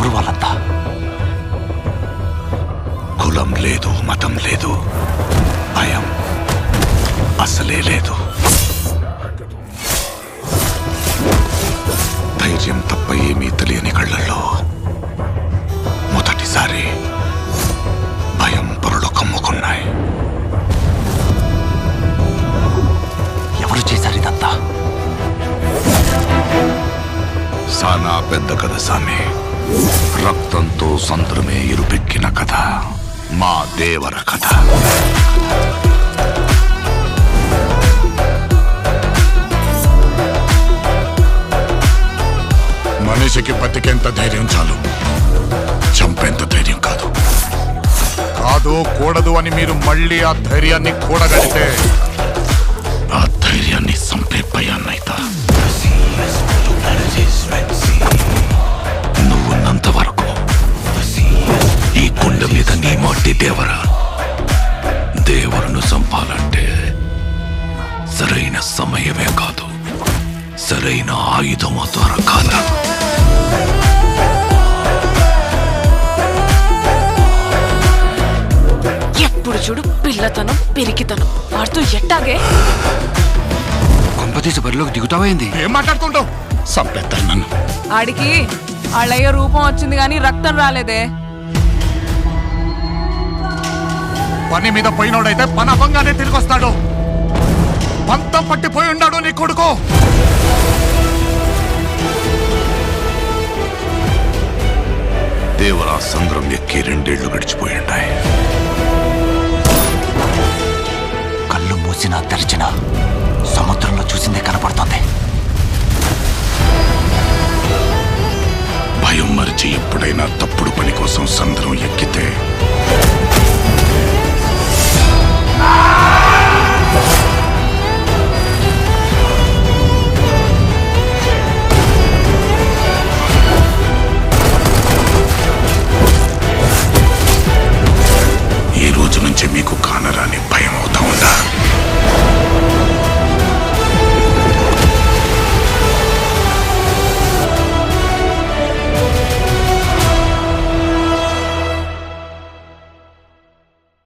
ఎవరు వాళ్ళంతా? కులం లేదు, మతం లేదు, భయం అసలే లేదు. ధైర్యం తప్ప ఏమీ తెలియని కళ్ళల్లో మొదటిసారి భయం పొరలు కమ్ముకున్నాయి. ఎవరు చేశారు ఇదంతా? సానా పెద్ద కథ సామి. రక్తంతో సంద్రమే ఇరుపెక్కిన కథ మా దేవర కథ. మనిషికి బతికేంత ధైర్యం చాలు, చంపేంత ధైర్యం కాదు. కాదు కూడదు అని మీరు మళ్ళీ ఆ ధైర్యాన్ని కూడగలిగితే ఆ ధైర్యాన్ని చంపే భయాన్నైతా. నువ్వున్నంత వరకు ఈ కుండ మీద నీ మట్టి దేవర. దేవరును చంపాలంటే సరైన సమయమే కాదు, సరైన ఆయుధము దొరకాల. ఎప్పుడు చూడు పిల్లతనం పెరిగితనం వాడుతూ ఎట్టాగే. కొంపతీసి బరిలోకి దిగుతావైంది. ఏం మాట్లాడుతుంటావు? చంపేస్తాను నన్ను. ఆడికి వాళ్ళయ్య రూపం వచ్చింది గాని రక్తం రాలేదే. పని మీద పోయినోడైతే పని అవ్వంగానే తిరిగి వస్తాడు. పంతం పట్టిపోయి ఉన్నాడు నీ కొడుకు. దేవరా సంద్రం ఎక్కి 2 ఏళ్లు గడిచిపోయిండాయి. కళ్ళు మూసినా తెరిచినా సముద్రంలో చూసిందే